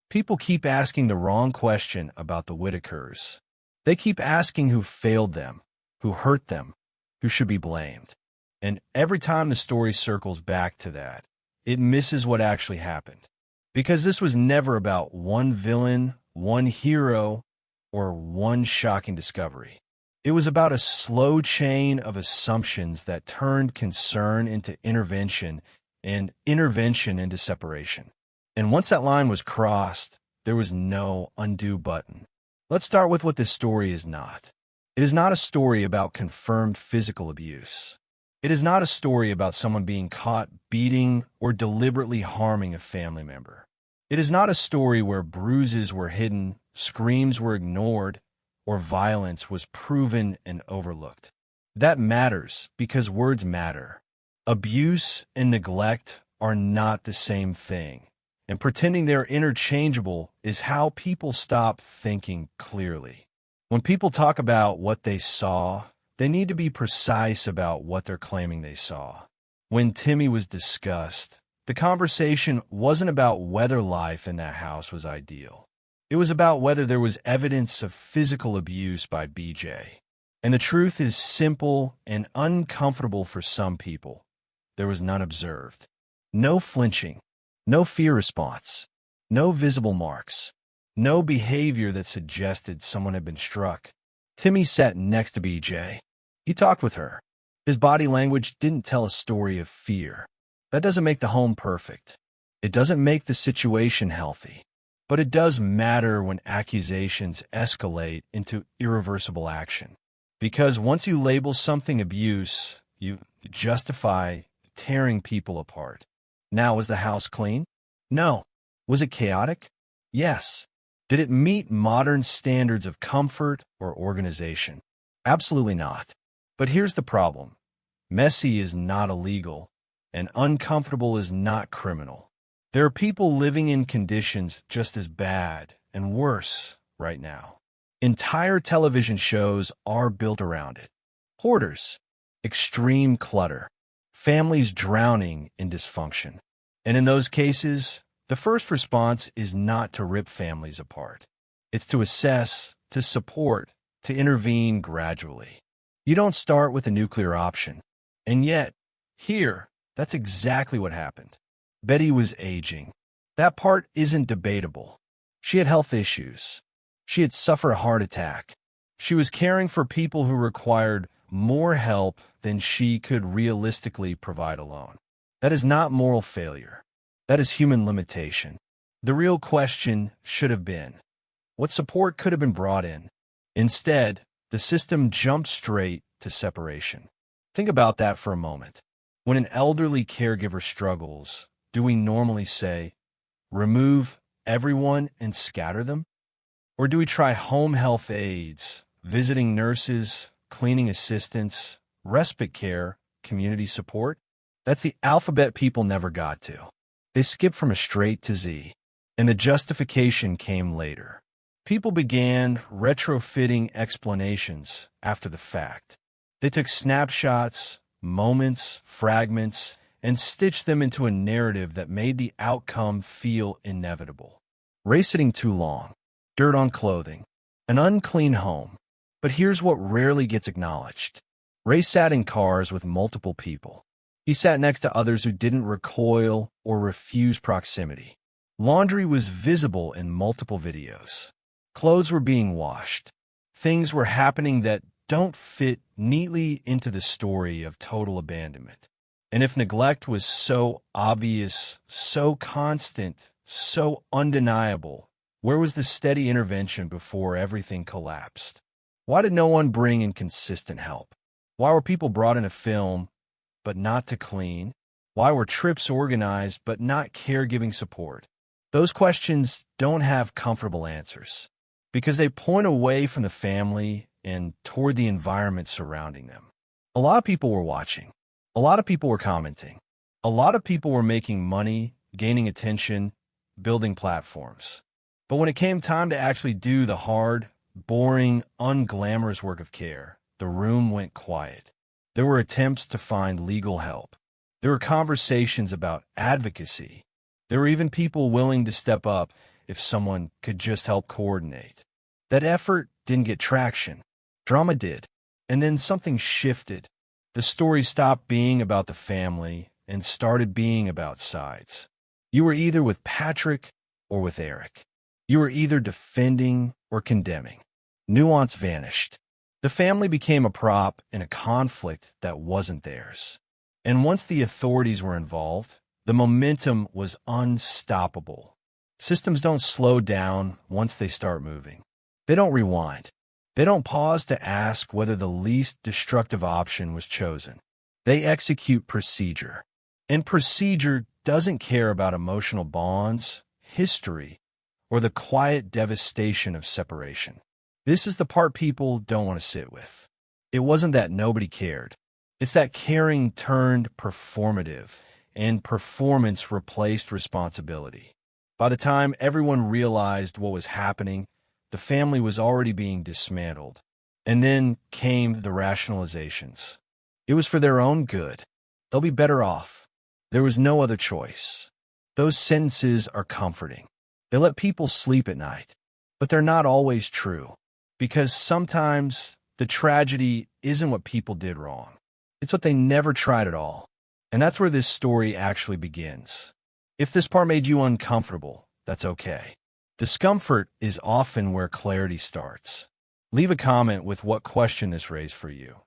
People keep asking the wrong question about the Whittakers. They keep asking who failed them, who hurt them, who should be blamed. And every time the story circles back to that, it misses what actually happened. Because this was never about one villain, one hero, or one shocking discovery. It was about a slow chain of assumptions that turned concern into intervention and intervention into separation. And once that line was crossed, there was no undo button. Let's start with what this story is not. It is not a story about confirmed physical abuse. It is not a story about someone being caught beating or deliberately harming a family member. It is not a story where bruises were hidden, screams were ignored, or violence was proven and overlooked. That matters because words matter. Abuse and neglect are not the same thing, and pretending they're interchangeable is how people stop thinking clearly. When people talk about what they saw, they need to be precise about what they're claiming they saw. When Timmy was discussed, the conversation wasn't about whether life in that house was ideal. It was about whether there was evidence of physical abuse by BJ. And the truth is simple and uncomfortable for some people. There was none observed. No flinching, no fear response, no visible marks, no behavior that suggested someone had been struck. Timmy sat next to BJ. He talked with her. His body language didn't tell a story of fear. That doesn't make the home perfect. It doesn't make the situation healthy. But it does matter when accusations escalate into irreversible action. Because once you label something abuse, you justify tearing people apart. Now, was the house clean? No. Was it chaotic? Yes. Did it meet modern standards of comfort or organization? Absolutely not. But here's the problem. Messy is not illegal, and uncomfortable is not criminal. There are people living in conditions just as bad and worse right now. Entire television shows are built around it. Hoarders, extreme clutter, families drowning in dysfunction. And in those cases, the first response is not to rip families apart. It's to assess, to support, to intervene gradually. You don't start with a nuclear option. And yet, here, that's exactly what happened. Betty was aging. That part isn't debatable. She had health issues. She had suffered a heart attack. She was caring for people who required more help than she could realistically provide alone. That is not moral failure. That is human limitation. The real question should have been, what support could have been brought in? Instead, the system jumped straight to separation. Think about that for a moment. When an elderly caregiver struggles, do we normally say, remove everyone and scatter them? Or do we try home health aides, visiting nurses, cleaning assistants, respite care, community support? That's the alphabet people never got to. They skipped from a straight to Z, and the justification came later. People began retrofitting explanations after the fact. They took snapshots, moments, fragments, and stitched them into a narrative that made the outcome feel inevitable. Ray sitting too long, dirt on clothing, an unclean home. But here's what rarely gets acknowledged. Ray sat in cars with multiple people. He sat next to others who didn't recoil or refuse proximity. Laundry was visible in multiple videos. Clothes were being washed. Things were happening that don't fit neatly into the story of total abandonment. And if neglect was so obvious, so constant, so undeniable, where was the steady intervention before everything collapsed? Why did no one bring in consistent help? Why were people brought in to film, but not to clean? Why were trips organized, but not caregiving support? Those questions don't have comfortable answers, because they point away from the family and toward the environment surrounding them. A lot of people were watching. A lot of people were commenting. A lot of people were making money, gaining attention, building platforms. But when it came time to actually do the hard, boring, unglamorous work of care, the room went quiet. There were attempts to find legal help. There were conversations about advocacy. There were even people willing to step up if someone could just help coordinate. That effort didn't get traction. Drama did. And then something shifted. The story stopped being about the family and started being about sides. You were either with Patrick or with Eric. You were either defending or condemning. Nuance vanished. The family became a prop in a conflict that wasn't theirs. And once the authorities were involved, the momentum was unstoppable. Systems don't slow down once they start moving. They don't rewind. They don't pause to ask whether the least destructive option was chosen. They execute procedure. And procedure doesn't care about emotional bonds, history, or the quiet devastation of separation. This is the part people don't want to sit with. It wasn't that nobody cared. It's that caring turned performative, and performance replaced responsibility. By the time everyone realized what was happening, the family was already being dismantled. And then came the rationalizations. It was for their own good. They'll be better off. There was no other choice. Those sentences are comforting. They let people sleep at night. But they're not always true. Because sometimes the tragedy isn't what people did wrong. It's what they never tried at all. And that's where this story actually begins. If this part made you uncomfortable, that's okay. Discomfort is often where clarity starts. Leave a comment with what question this raised for you,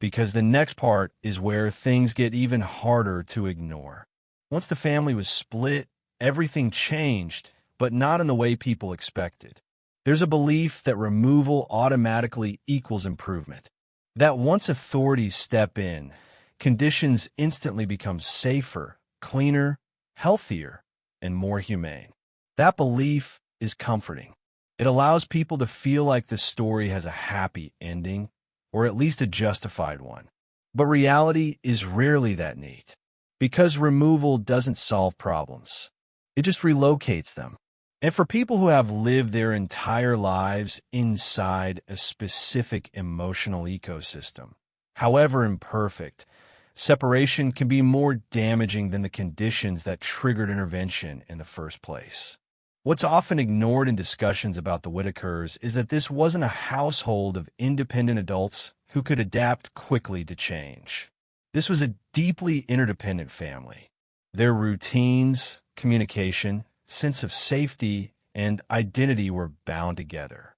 because the next part is where things get even harder to ignore. Once the family was split, everything changed, but not in the way people expected. There's a belief that removal automatically equals improvement. That once authorities step in, conditions instantly become safer, cleaner, healthier, and more humane. That belief is comforting. It allows people to feel like the story has a happy ending, or at least a justified one. But reality is rarely that neat, because removal doesn't solve problems. It just relocates them. And for people who have lived their entire lives inside a specific emotional ecosystem, however imperfect, separation can be more damaging than the conditions that triggered intervention in the first place. What's often ignored in discussions about the Whittakers is that this wasn't a household of independent adults who could adapt quickly to change. This was a deeply interdependent family. Their routines, communication, sense of safety, and identity were bound together.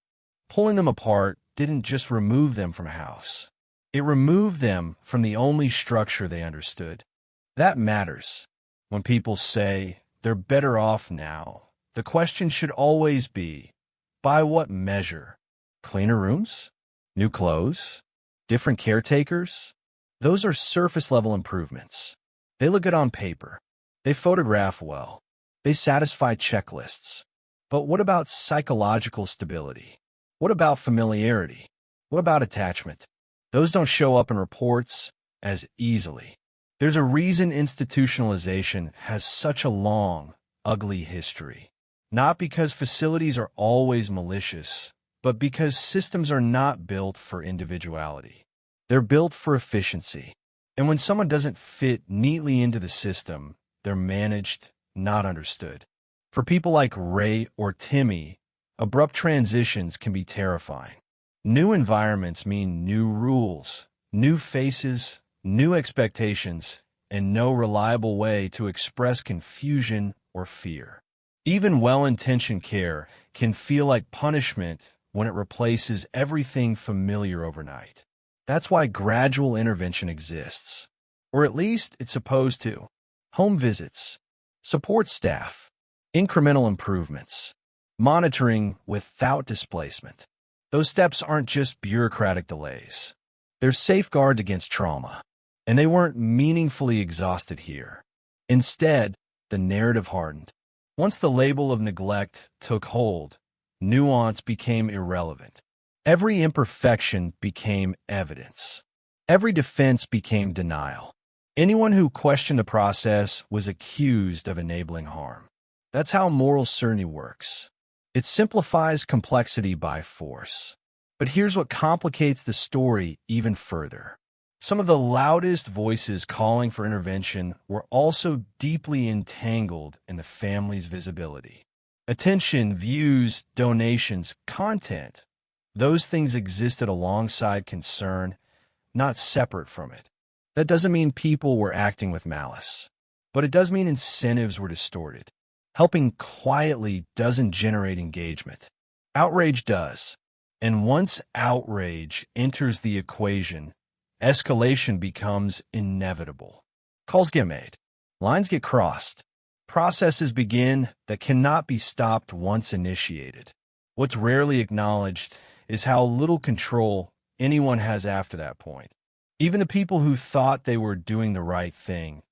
Pulling them apart didn't just remove them from a house. It removed them from the only structure they understood. That matters. When people say they're better off now, the question should always be, by what measure? Cleaner rooms? New clothes? Different caretakers? Those are surface-level improvements. They look good on paper. They photograph well. They satisfy checklists. But what about psychological stability? What about familiarity? What about attachment? Those don't show up in reports as easily. There's a reason institutionalization has such a long, ugly history. Not because facilities are always malicious, but because systems are not built for individuality. They're built for efficiency. And when someone doesn't fit neatly into the system, they're managed, not understood. For people like Ray or Timmy, abrupt transitions can be terrifying. New environments mean new rules, new faces, new expectations, and no reliable way to express confusion or fear. Even well-intentioned care can feel like punishment when it replaces everything familiar overnight. That's why gradual intervention exists. Or at least it's supposed to. Home visits, support staff, incremental improvements, monitoring without displacement. Those steps aren't just bureaucratic delays. They're safeguards against trauma. And they weren't meaningfully exhausted here. Instead, the narrative hardened. Once the label of neglect took hold, nuance became irrelevant. Every imperfection became evidence. Every defense became denial. Anyone who questioned the process was accused of enabling harm. That's how moral certainty works. It simplifies complexity by force. But here's what complicates the story even further. Some of the loudest voices calling for intervention were also deeply entangled in the family's visibility. Attention, views, donations, content. Those things existed alongside concern, not separate from it. That doesn't mean people were acting with malice, but it does mean incentives were distorted. Helping quietly doesn't generate engagement. Outrage does. And once outrage enters the equation, escalation becomes inevitable. Calls get made. Lines get crossed. Processes begin that cannot be stopped once initiated. What's rarely acknowledged is how little control anyone has after that point. Even the people who thought they were doing the right thing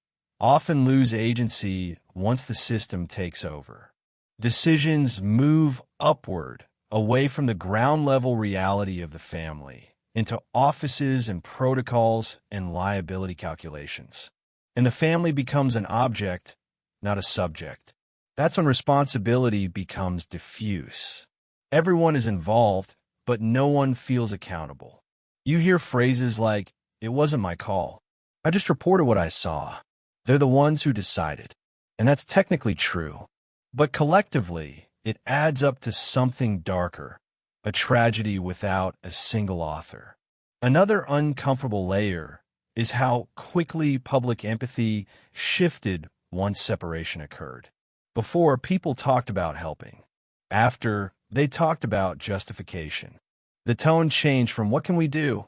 often lose agency once the system takes over. Decisions move upward, away from the ground-level reality of the family, into offices and protocols and liability calculations. And the family becomes an object, not a subject. That's when responsibility becomes diffuse. Everyone is involved, but no one feels accountable. You hear phrases like, "It wasn't my call. I just reported what I saw." They're the ones who decided. And that's technically true. But collectively, it adds up to something darker, a tragedy without a single author. Another uncomfortable layer is how quickly public empathy shifted once separation occurred. Before, people talked about helping. After, they talked about justification. The tone changed from "what can we do?"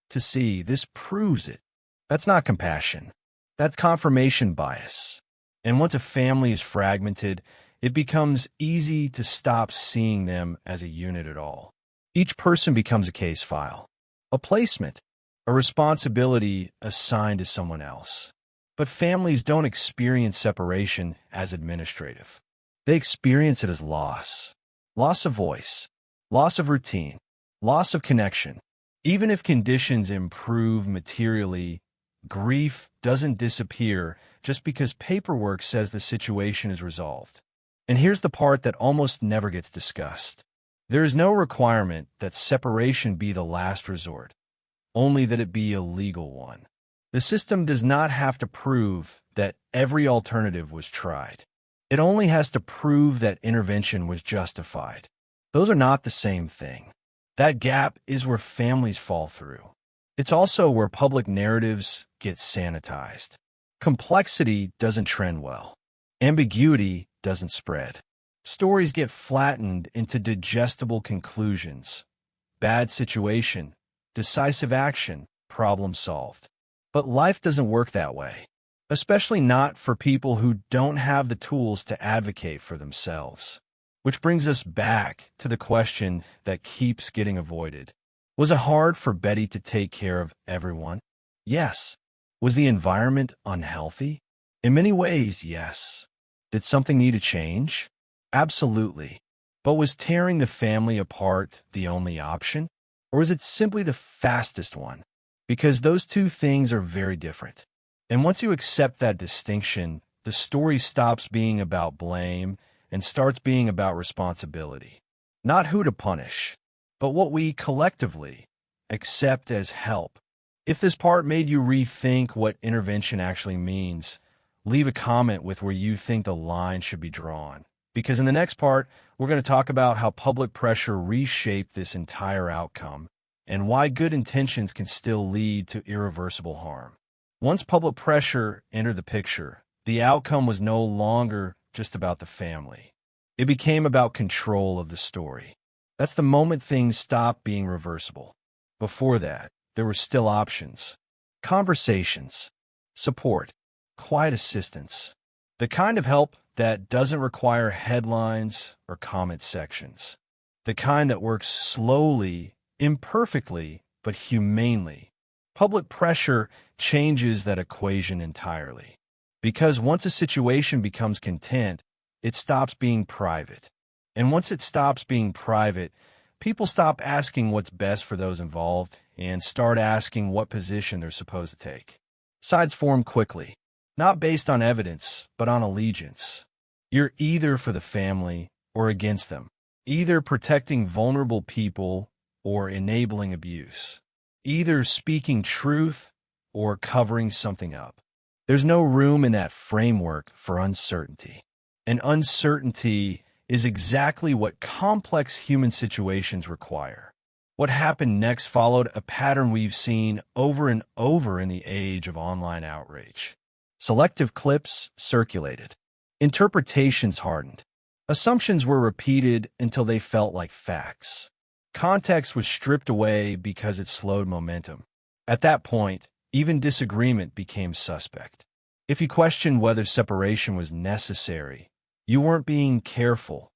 to "see, this proves it." That's not compassion. That's confirmation bias. And once a family is fragmented, it becomes easy to stop seeing them as a unit at all. Each person becomes a case file, a placement, a responsibility assigned to someone else. But families don't experience separation as administrative. They experience it as loss. Loss of voice, loss of routine, loss of connection. Even if conditions improve materially, grief doesn't disappear just because paperwork says the situation is resolved. And here's the part that almost never gets discussed. There is no requirement that separation be the last resort, only that it be a legal one. The system does not have to prove that every alternative was tried. It only has to prove that intervention was justified. Those are not the same thing. That gap is where families fall through. It's also where public narratives get sanitized. Complexity doesn't trend well. Ambiguity doesn't spread. Stories get flattened into digestible conclusions. Bad situation, decisive action, problem solved. But life doesn't work that way, especially not for people who don't have the tools to advocate for themselves. Which brings us back to the question that keeps getting avoided. Was it hard for Betty to take care of everyone? Yes. Was the environment unhealthy? In many ways, yes. Did something need to change? Absolutely. But was tearing the family apart the only option? Or was it simply the fastest one? Because those two things are very different. And once you accept that distinction, the story stops being about blame and starts being about responsibility. Not who to punish, but what we collectively accept as help. If this part made you rethink what intervention actually means, leave a comment with where you think the line should be drawn. Because in the next part, we're going to talk about how public pressure reshaped this entire outcome and why good intentions can still lead to irreversible harm. Once public pressure entered the picture, the outcome was no longer just about the family. It became about control of the story. That's the moment things stopped being reversible. Before that, there were still options. Conversations, support, quiet assistance. The kind of help that doesn't require headlines or comment sections. The kind that works slowly, imperfectly, but humanely. Public pressure changes that equation entirely. Because once a situation becomes content, it stops being private. And once it stops being private, people stop asking what's best for those involved and start asking what position they're supposed to take. Sides form quickly, not based on evidence, but on allegiance. You're either for the family or against them, either protecting vulnerable people or enabling abuse, either speaking truth or covering something up. There's no room in that framework for uncertainty. And uncertainty is exactly what complex human situations require. What happened next followed a pattern we've seen over and over in the age of online outrage. Selective clips circulated. Interpretations hardened. Assumptions were repeated until they felt like facts. Context was stripped away because it slowed momentum. At that point, even disagreement became suspect. If you questioned whether separation was necessary, you weren't being careful,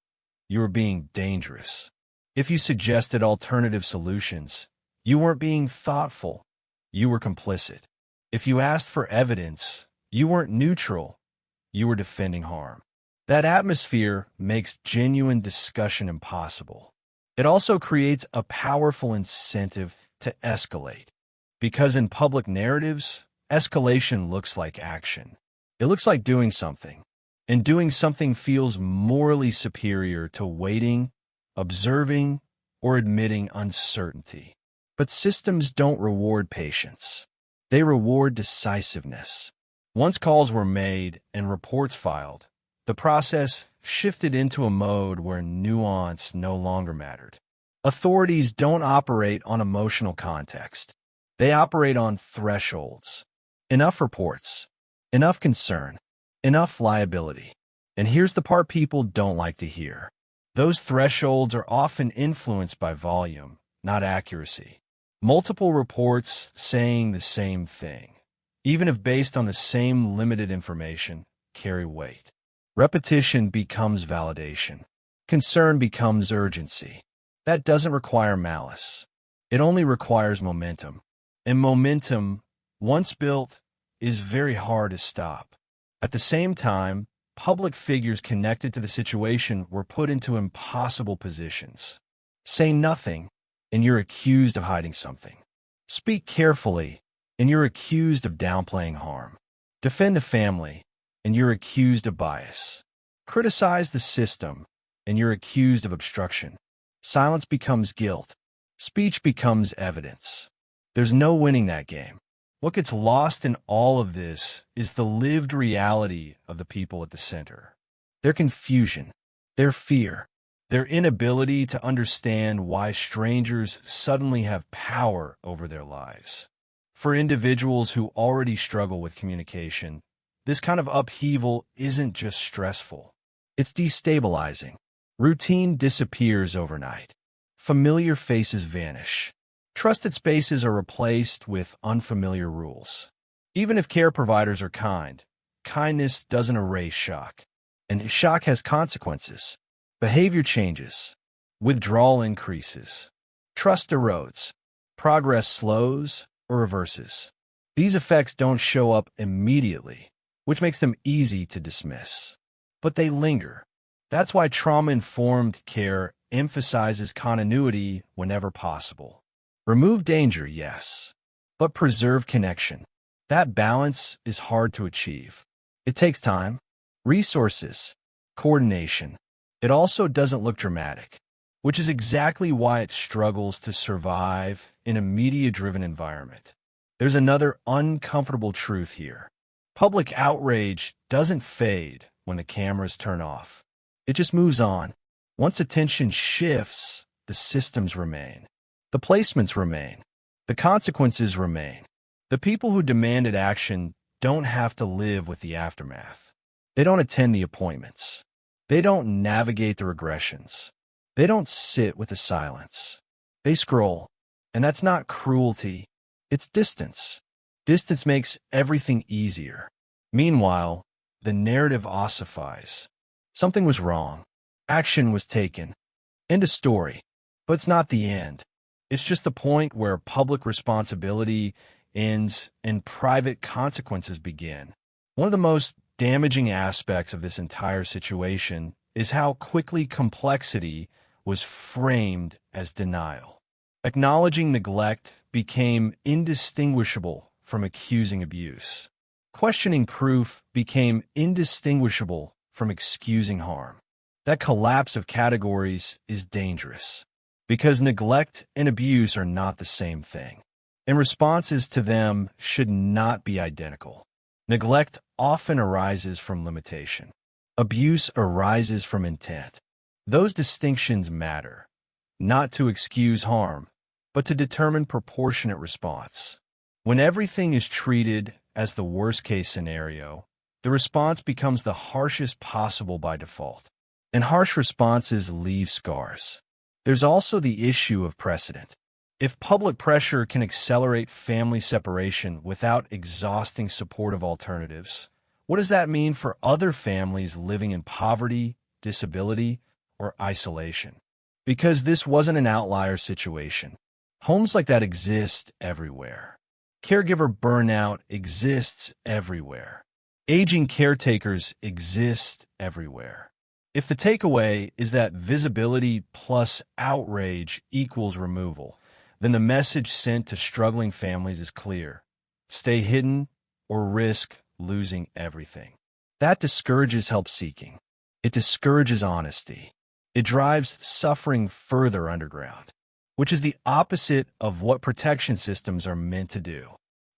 you were being dangerous. If you suggested alternative solutions, you weren't being thoughtful, you were complicit. If you asked for evidence, you weren't neutral, you were defending harm. That atmosphere makes genuine discussion impossible. It also creates a powerful incentive to escalate. Because in public narratives, escalation looks like action. It looks like doing something. And doing something feels morally superior to waiting, observing, or admitting uncertainty. But systems don't reward patience. They reward decisiveness. Once calls were made and reports filed, the process shifted into a mode where nuance no longer mattered. Authorities don't operate on emotional context. They operate on thresholds. Enough reports, enough concern, enough liability. And here's the part people don't like to hear. Those thresholds are often influenced by volume, not accuracy. Multiple reports saying the same thing, even if based on the same limited information, carry weight. Repetition becomes validation. Concern becomes urgency. That doesn't require malice. It only requires momentum. And momentum, once built, is very hard to stop. At the same time, public figures connected to the situation were put into impossible positions. Say nothing, and you're accused of hiding something. Speak carefully, and you're accused of downplaying harm. Defend the family, and you're accused of bias. Criticize the system, and you're accused of obstruction. Silence becomes guilt. Speech becomes evidence. There's no winning that game. What gets lost in all of this is the lived reality of the people at the center. Their confusion, their fear, their inability to understand why strangers suddenly have power over their lives. For individuals who already struggle with communication, this kind of upheaval isn't just stressful. It's destabilizing. Routine disappears overnight. Familiar faces vanish. Trusted spaces are replaced with unfamiliar rules. Even if care providers are kind, kindness doesn't erase shock. And shock has consequences. Behavior changes. Withdrawal increases. Trust erodes. Progress slows or reverses. These effects don't show up immediately, which makes them easy to dismiss. But they linger. That's why trauma-informed care emphasizes continuity whenever possible. Remove danger, yes, but preserve connection. That balance is hard to achieve. It takes time, resources, coordination. It also doesn't look dramatic, which is exactly why it struggles to survive in a media-driven environment. There's another uncomfortable truth here. Public outrage doesn't fade when the cameras turn off. It just moves on. Once attention shifts, the systems remain. The placements remain. The consequences remain. The people who demanded action don't have to live with the aftermath. They don't attend the appointments. They don't navigate the regressions. They don't sit with the silence. They scroll. And that's not cruelty. It's distance. Distance makes everything easier. Meanwhile, the narrative ossifies. Something was wrong. Action was taken. End of story. But it's not the end. It's just the point where public responsibility ends and private consequences begin. One of the most damaging aspects of this entire situation is how quickly complexity was framed as denial. Acknowledging neglect became indistinguishable from accusing abuse. Questioning proof became indistinguishable from excusing harm. That collapse of categories is dangerous, because neglect and abuse are not the same thing, and responses to them should not be identical. Neglect often arises from limitation. Abuse arises from intent. Those distinctions matter, not to excuse harm, but to determine proportionate response. When everything is treated as the worst-case scenario, the response becomes the harshest possible by default. And harsh responses leave scars. There's also the issue of precedent. If public pressure can accelerate family separation without exhausting supportive alternatives, what does that mean for other families living in poverty, disability, or isolation? Because this wasn't an outlier situation. Homes like that exist everywhere. Caregiver burnout exists everywhere. Aging caretakers exist everywhere. If the takeaway is that visibility plus outrage equals removal, then the message sent to struggling families is clear. Stay hidden or risk losing everything. That discourages help-seeking. It discourages honesty. It drives suffering further underground, which is the opposite of what protection systems are meant to do.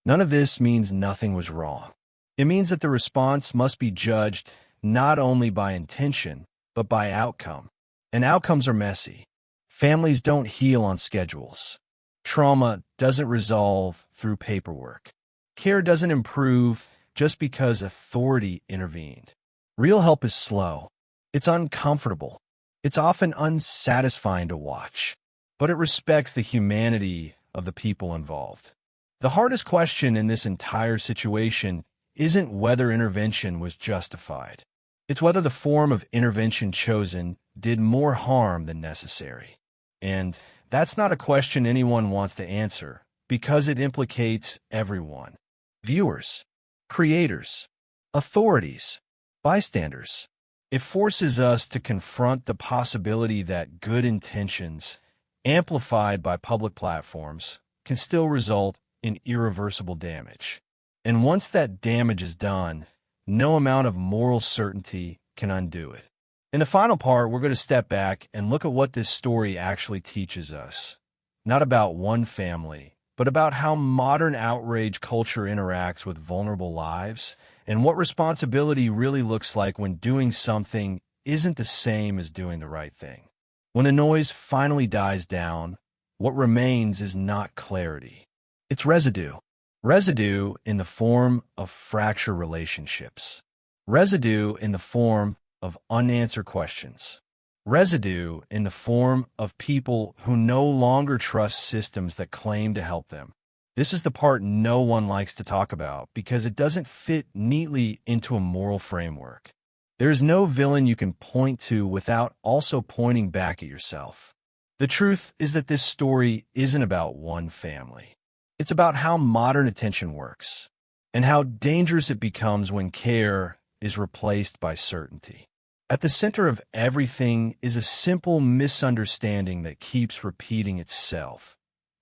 None of this means nothing was wrong. It means that the response must be judged not only by intention, but by outcome. And outcomes are messy. Families don't heal on schedules. Trauma doesn't resolve through paperwork. Care doesn't improve just because authority intervened. Real help is slow. It's uncomfortable. It's often unsatisfying to watch, but it respects the humanity of the people involved. The hardest question in this entire situation isn't whether intervention was justified. It's whether the form of intervention chosen did more harm than necessary. And that's not a question anyone wants to answer, because it implicates everyone. Viewers, creators, authorities, bystanders. It forces us to confront the possibility that good intentions, amplified by public platforms, can still result in irreversible damage. And once that damage is done, no amount of moral certainty can undo it. In the final part, we're going to step back and look at what this story actually teaches us. Not about one family, but about how modern outrage culture interacts with vulnerable lives and what responsibility really looks like when doing something isn't the same as doing the right thing. When the noise finally dies down, what remains is not clarity. It's residue. Residue in the form of fractured relationships. Residue in the form of unanswered questions. Residue in the form of people who no longer trust systems that claim to help them. This is the part no one likes to talk about because it doesn't fit neatly into a moral framework. There is no villain you can point to without also pointing back at yourself. The truth is that this story isn't about one family. It's about how modern attention works and how dangerous it becomes when care is replaced by certainty. At the center of everything is a simple misunderstanding that keeps repeating itself.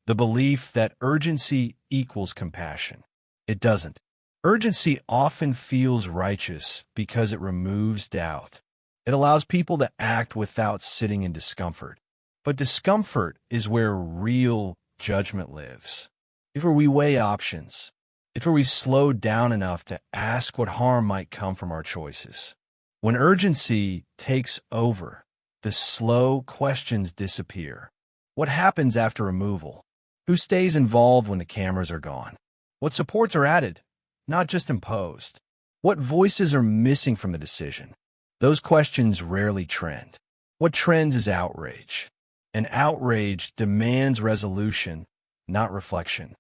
The belief that urgency equals compassion. It doesn't. Urgency often feels righteous because it removes doubt. It allows people to act without sitting in discomfort. But discomfort is where real judgment lives. It's where we weigh options. It's where we slow down enough to ask what harm might come from our choices. When urgency takes over, the slow questions disappear. What happens after removal? Who stays involved when the cameras are gone? What supports are added, not just imposed? What voices are missing from the decision? Those questions rarely trend. What trends is outrage. And outrage demands resolution, not reflection.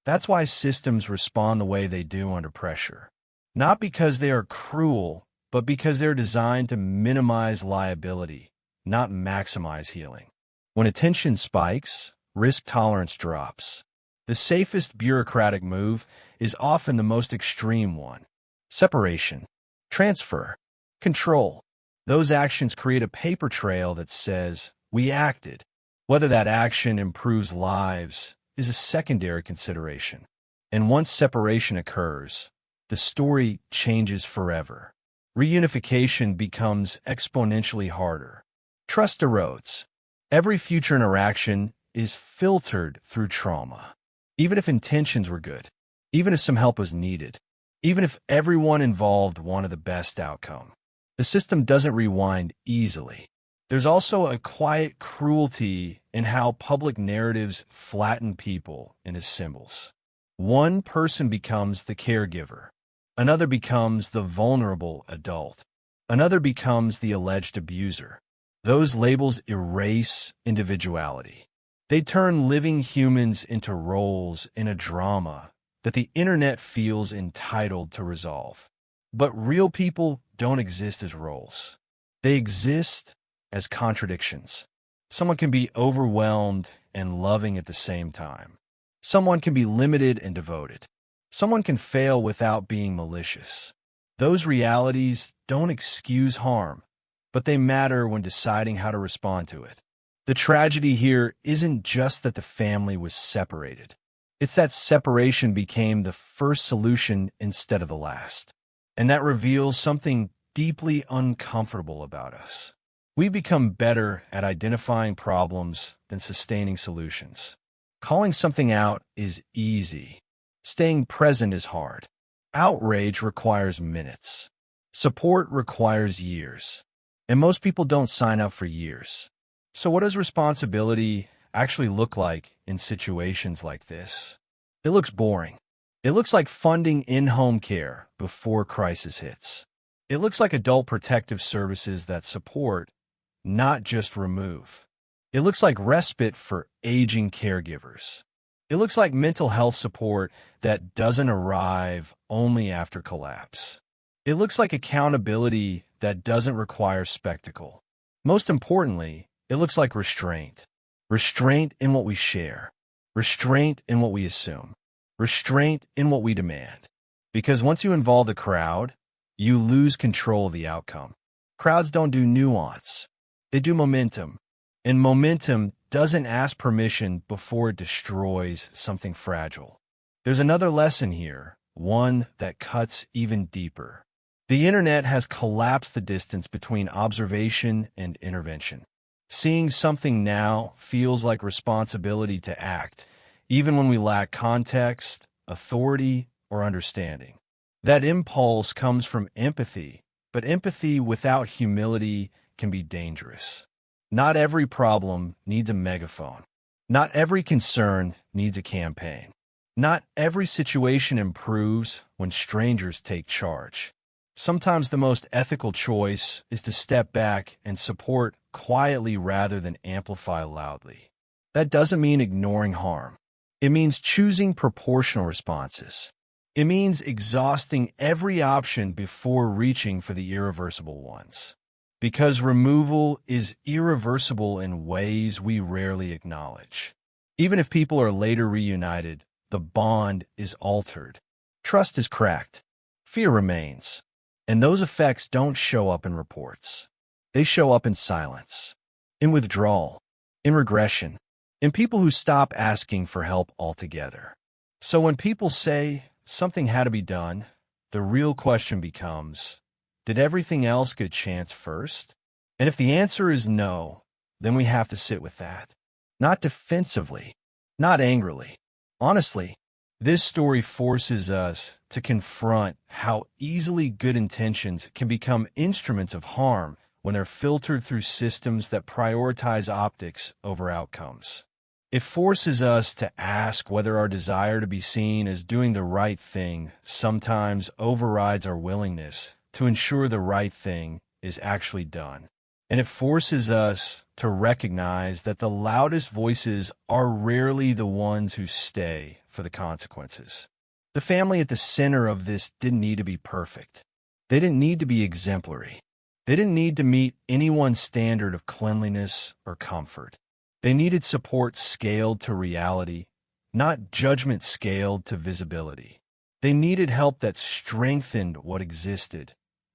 That's why systems respond the way they do under pressure. Not because they are cruel, but because they're designed to minimize liability, not maximize healing. When attention spikes, risk tolerance drops. The safest bureaucratic move is often the most extreme one. Separation, transfer, control. Those actions create a paper trail that says, we acted. Whether that action improves lives is a secondary consideration. And once separation occurs, the story changes forever. Reunification becomes exponentially harder. Trust erodes. Every future interaction is filtered through trauma. Even if intentions were good, even if some help was needed, even if everyone involved wanted the best outcome, the system doesn't rewind easily. There's also a quiet cruelty in how public narratives flatten people into symbols. One person becomes the caregiver. Another becomes the vulnerable adult. Another becomes the alleged abuser. Those labels erase individuality. They turn living humans into roles in a drama that the internet feels entitled to resolve. But real people don't exist as roles. They exist as contradictions. Someone can be overwhelmed and loving at the same time. Someone can be limited and devoted. Someone can fail without being malicious. Those realities don't excuse harm, but they matter when deciding how to respond to it. The tragedy here isn't just that the family was separated. It's that separation became the first solution instead of the last. And that reveals something deeply uncomfortable about us. We become better at identifying problems than sustaining solutions. Calling something out is easy. Staying present is hard. Outrage requires minutes. Support requires years. And most people don't sign up for years. So what does responsibility actually look like in situations like this? It looks boring. It looks like funding in-home care before crisis hits. It looks like adult protective services that support, not just remove. It looks like respite for aging caregivers. It looks like mental health support that doesn't arrive only after collapse. It looks like accountability that doesn't require spectacle. Most importantly, it looks like restraint. Restraint in what we share. Restraint in what we assume. Restraint in what we demand. Because once you involve the crowd, you lose control of the outcome. Crowds don't do nuance. They do momentum. And momentum doesn't ask permission before it destroys something fragile. There's another lesson here, one that cuts even deeper. The internet has collapsed the distance between observation and intervention. Seeing something now feels like responsibility to act, even when we lack context, authority, or understanding. That impulse comes from empathy, but empathy without humility can be dangerous. Not every problem needs a megaphone. Not every concern needs a campaign. Not every situation improves when strangers take charge. Sometimes the most ethical choice is to step back and support quietly rather than amplify loudly. That doesn't mean ignoring harm. It means choosing proportional responses. It means exhausting every option before reaching for the irreversible ones. Because removal is irreversible in ways we rarely acknowledge. Even if people are later reunited, the bond is altered. Trust is cracked. Fear remains. And those effects don't show up in reports. They show up in silence, in withdrawal, in regression, in people who stop asking for help altogether. So when people say something had to be done, the real question becomes, did everything else get a chance first? And if the answer is no, then we have to sit with that. Not defensively, not angrily. Honestly, this story forces us to confront how easily good intentions can become instruments of harm when they're filtered through systems that prioritize optics over outcomes. It forces us to ask whether our desire to be seen as doing the right thing sometimes overrides our willingness to ensure the right thing is actually done. And it forces us to recognize that the loudest voices are rarely the ones who stay for the consequences. The family at the center of this didn't need to be perfect. They didn't need to be exemplary. They didn't need to meet anyone's standard of cleanliness or comfort. They needed support scaled to reality, not judgment scaled to visibility. They needed help that strengthened what existed,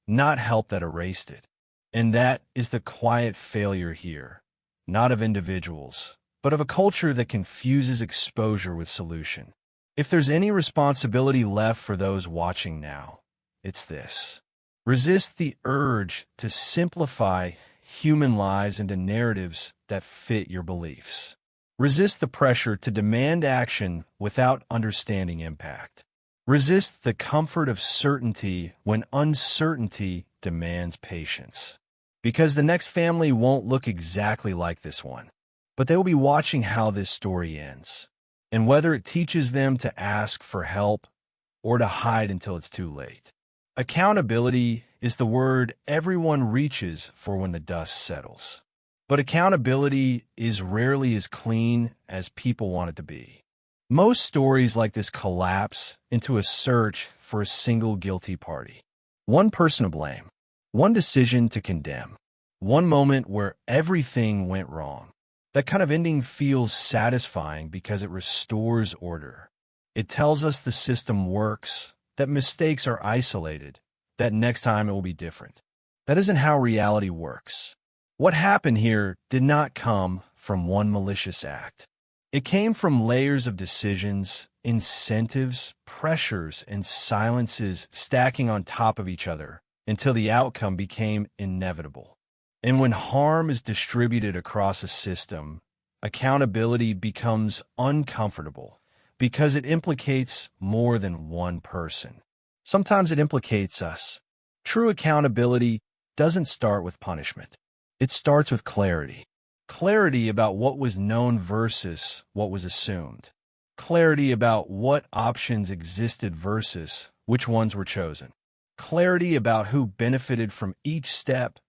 not help that erased it. And that is the quiet failure here, not of individuals, but of a culture that confuses exposure with solution. If there's any responsibility left for those watching now, it's this. Resist the urge to simplify human lives into narratives that fit your beliefs. Resist the pressure to demand action without understanding impact. Resist the comfort of certainty when uncertainty demands patience. because the next family won't look exactly like this one, but they will be watching how this story ends, and whether it teaches them to ask for help or to hide until it's too late. Accountability is the word everyone reaches for when the dust settles. But accountability is rarely as clean as people want it to be. Most stories like this collapse into a search for a single guilty party. One person to blame, one decision to condemn, one moment where everything went wrong. That kind of ending feels satisfying because it restores order. It tells us the system works, that mistakes are isolated, that next time it will be different. That isn't how reality works. What happened here did not come from one malicious act. It came from layers of decisions, incentives, pressures, and silences stacking on top of each other until the outcome became inevitable. And when harm is distributed across a system, accountability becomes uncomfortable because it implicates more than one person. Sometimes it implicates us. True accountability doesn't start with punishment. It starts with clarity. Clarity about what was known versus what was assumed. Clarity about what options existed versus which ones were chosen. Clarity about who benefited from each step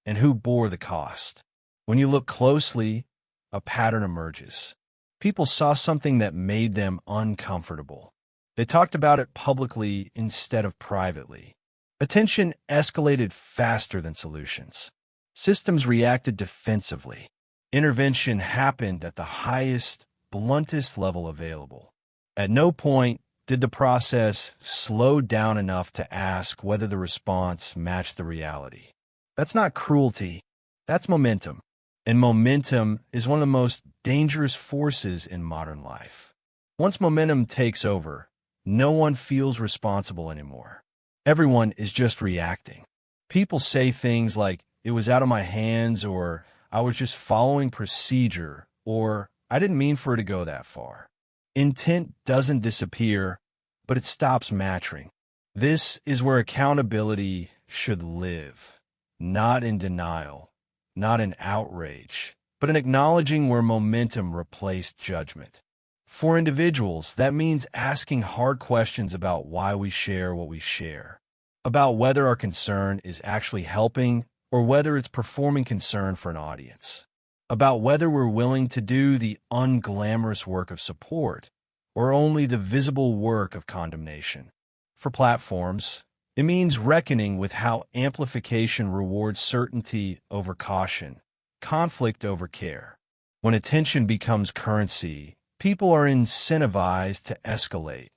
and who bore the cost. When you look closely, a pattern emerges. People saw something that made them uncomfortable. They talked about it publicly instead of privately. Attention escalated faster than solutions. Systems reacted defensively. Intervention happened at the highest, bluntest level available. At no point did the process slow down enough to ask whether the response matched the reality. That's not cruelty, that's momentum. And momentum is one of the most dangerous forces in modern life. Once momentum takes over, no one feels responsible anymore. Everyone is just reacting. People say things like, "It was out of my hands," or "I was just following procedure," or "I didn't mean for it to go that far." Intent doesn't disappear, but it stops mattering. This is where accountability should live, not in denial, not in outrage, but in acknowledging where momentum replaced judgment. For individuals, that means asking hard questions about why we share what we share, about whether our concern is actually helping or whether it's performing concern for an audience, about whether we're willing to do the unglamorous work of support or only the visible work of condemnation. For platforms, it means reckoning with how amplification rewards certainty over caution, conflict over care. When attention becomes currency, people are incentivized to escalate,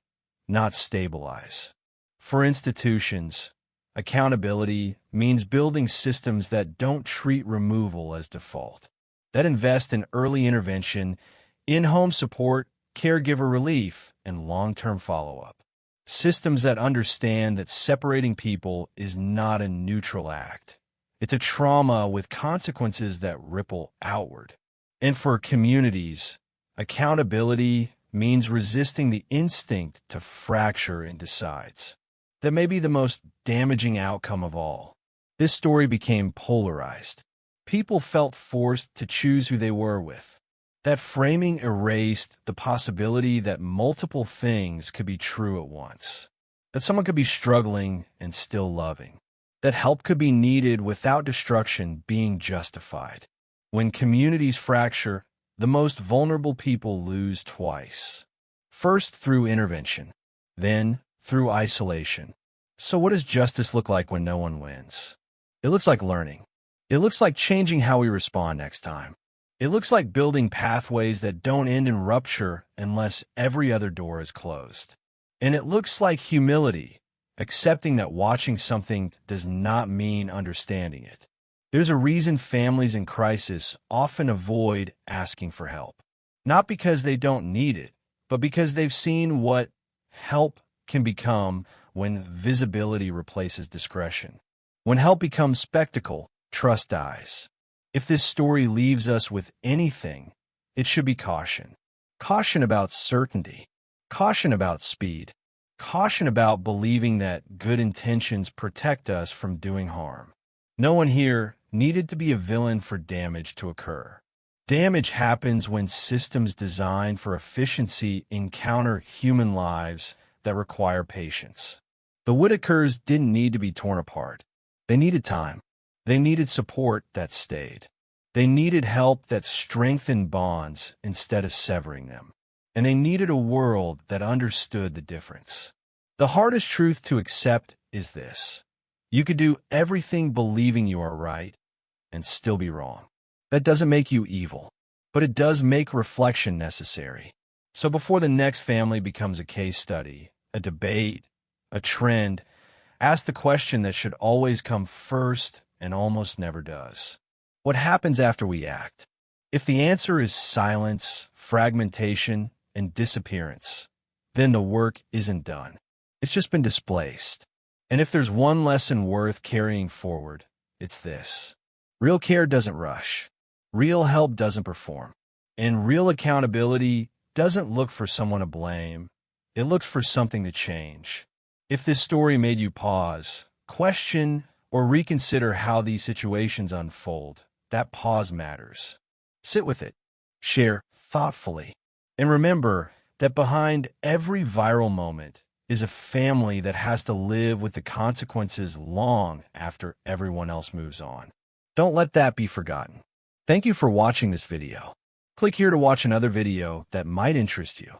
not stabilize. For institutions, accountability means building systems that don't treat removal as default, that invest in early intervention, in-home support, caregiver relief, and long-term follow-up. Systems that understand that separating people is not a neutral act. It's a trauma with consequences that ripple outward. And for communities, accountability means resisting the instinct to fracture into sides. That may be the most damaging outcome of all. This story became polarized. People felt forced to choose who they were with. That framing erased the possibility that multiple things could be true at once. That someone could be struggling and still loving. That help could be needed without destruction being justified. When communities fracture, the most vulnerable people lose twice. First through intervention, then through isolation. So what does justice look like when no one wins? It looks like learning. It looks like changing how we respond next time. It looks like building pathways that don't end in rupture unless every other door is closed. And it looks like humility, accepting that watching something does not mean understanding it. There's a reason families in crisis often avoid asking for help. Not because they don't need it, but because they've seen what help can become when visibility replaces discretion. When help becomes spectacle, trust dies. If this story leaves us with anything, it should be caution. Caution about certainty. Caution about speed. Caution about believing that good intentions protect us from doing harm. No one here needed to be a villain for damage to occur. Damage happens when systems designed for efficiency encounter human lives that require patience. The Whittakers didn't need to be torn apart. They needed time. They needed support that stayed. They needed help that strengthened bonds instead of severing them. And they needed a world that understood the difference. The hardest truth to accept is this: you could do everything believing you are right and still be wrong. That doesn't make you evil, but it does make reflection necessary. So before the next family becomes a case study, a debate, a trend, ask the question that should always come first and almost never does. What happens after we act? If the answer is silence, fragmentation, and disappearance, then the work isn't done. It's just been displaced. And if there's one lesson worth carrying forward, it's this: real care doesn't rush. Real help doesn't perform. And real accountability doesn't look for someone to blame. It looks for something to change. If this story made you pause, question, or reconsider how these situations unfold, that pause matters. Sit with it. Share thoughtfully. And remember that behind every viral moment is a family that has to live with the consequences long after everyone else moves on. Don't let that be forgotten. Thank you for watching this video. Click here to watch another video that might interest you.